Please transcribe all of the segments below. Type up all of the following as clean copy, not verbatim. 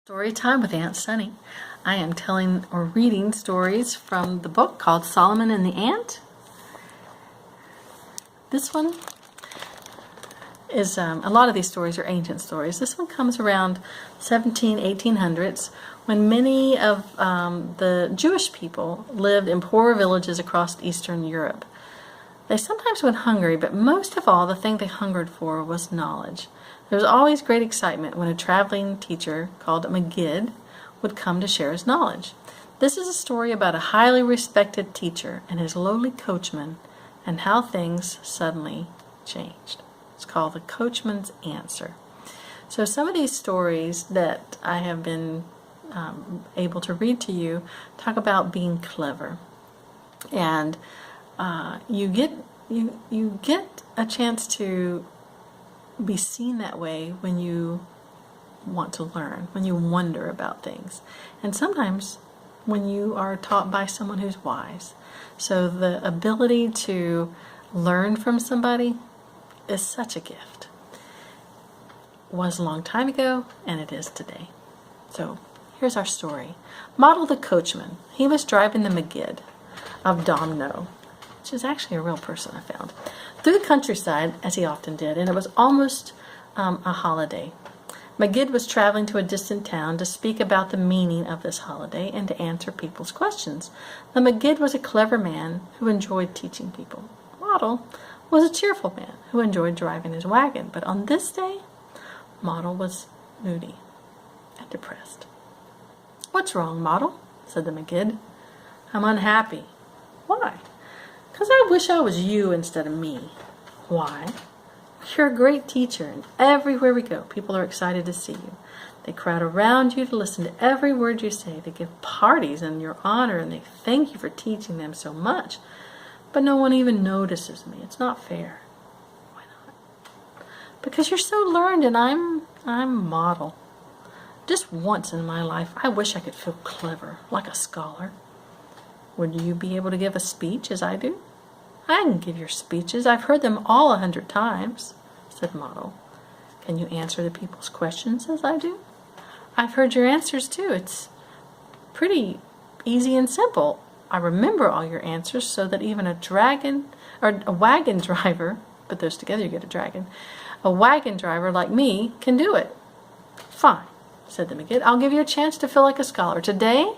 Story time with Aunt Sunny. I am telling or reading stories from the book called Solomon and the Ant. This one is, a lot of these stories are ancient stories. This one comes around 1800s when many of the Jewish people lived in poorer villages across Eastern Europe. They sometimes went hungry, but most of all, the thing they hungered for was knowledge. There was always great excitement when a traveling teacher called a Maggid would come to share his knowledge. This is a story about a highly respected teacher and his lowly coachman and how things suddenly changed. It's called The Coachman's Answer. So some of these stories that I have been able to read to you talk about being clever. And you get a chance to be seen that way when you want to learn, when you wonder about things, and sometimes when you are taught by someone who's wise. So the ability to learn from somebody is such a gift. It was a long time ago, and it is today. So here's our story. Model the coachman. He was driving the Maggid of Domno, which is actually a real person I found, through the countryside, as he often did, and it was almost a holiday. Maggid was traveling to a distant town to speak about the meaning of this holiday and to answer people's questions. The Maggid was a clever man who enjoyed teaching people. Model was a cheerful man who enjoyed driving his wagon, but on this day, Model was moody and depressed. "What's wrong, Model?" said the Maggid. "I'm unhappy." "Why?" "'Cause I wish I was you instead of me." "Why?" "You're a great teacher, and everywhere we go, people are excited to see you. They crowd around you to listen to every word you say. They give parties in your honor, and they thank you for teaching them so much. But no one even notices me. It's not fair." "Why not?" "Because you're so learned, and I'm Model. Just once in my life, I wish I could feel clever, like a scholar." "Would you be able to give a speech as I do?" "I can give your speeches. I've heard them all 100 times, said Model. "Can you answer the people's questions as I do?" "I've heard your answers too. It's pretty easy and simple. I remember all your answers so that even a wagon driver, put those together you get a dragon, a wagon driver like me can do it." "Fine," said the Maggid. "I'll give you a chance to feel like a scholar. Today,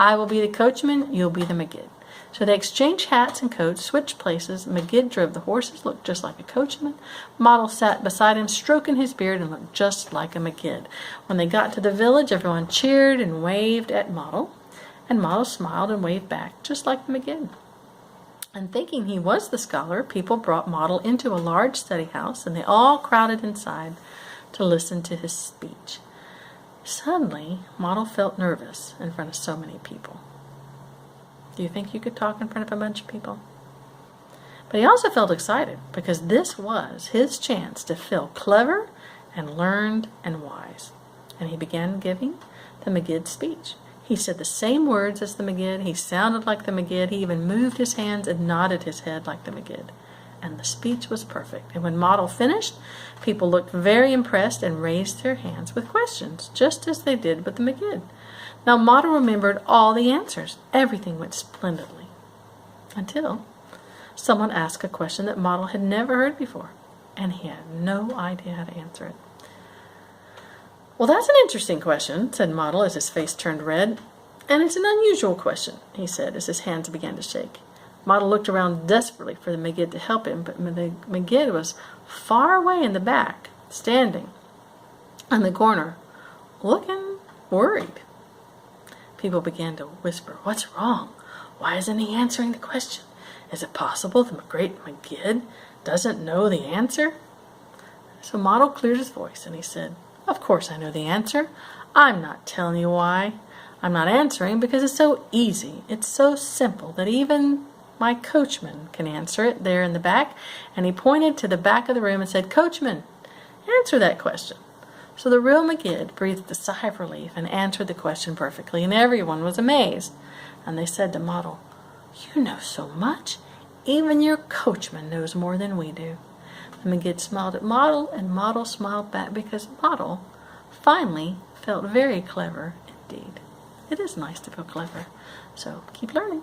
I will be the coachman, you'll be the Maggid." So they exchanged hats and coats, switched places. Maggid drove the horses, looked just like a coachman. Model sat beside him, stroking his beard, and looked just like a Maggid. When they got to the village, everyone cheered and waved at Model, and Model smiled and waved back, just like the Maggid. And thinking he was the scholar, people brought Model into a large study house, and they all crowded inside to listen to his speech. Suddenly, Model felt nervous in front of so many people. Do you think you could talk in front of a bunch of people? But he also felt excited because this was his chance to feel clever and learned and wise. And he began giving the Maggid's speech. He said the same words as the Maggid. He sounded like the Maggid. He even moved his hands and nodded his head like the Maggid. And the speech was perfect. And when Model finished, people looked very impressed and raised their hands with questions, just as they did with the Maggid. Now Model remembered all the answers. Everything went splendidly. Until someone asked a question that Model had never heard before, and he had no idea how to answer it. "Well, that's an interesting question," said Model as his face turned red. "And it's an unusual question," he said as his hands began to shake. Model looked around desperately for the Maggid to help him, but the Maggid was far away in the back, standing in the corner, looking worried. People began to whisper, "What's wrong? Why isn't he answering the question? Is it possible the great Maggid doesn't know the answer?" So Model cleared his voice and he said, "Of course I know the answer. I'm not telling you why. I'm not answering because it's so easy. It's so simple that even my coachman can answer it there in the back." And he pointed to the back of the room and said, "Coachman, answer that question." So the real Maggid breathed a sigh of relief and answered the question perfectly, and everyone was amazed. And they said to Model, "You know so much. Even your coachman knows more than we do." The Maggid smiled at Model, and Model smiled back because Model finally felt very clever indeed. It is nice to feel clever. So keep learning.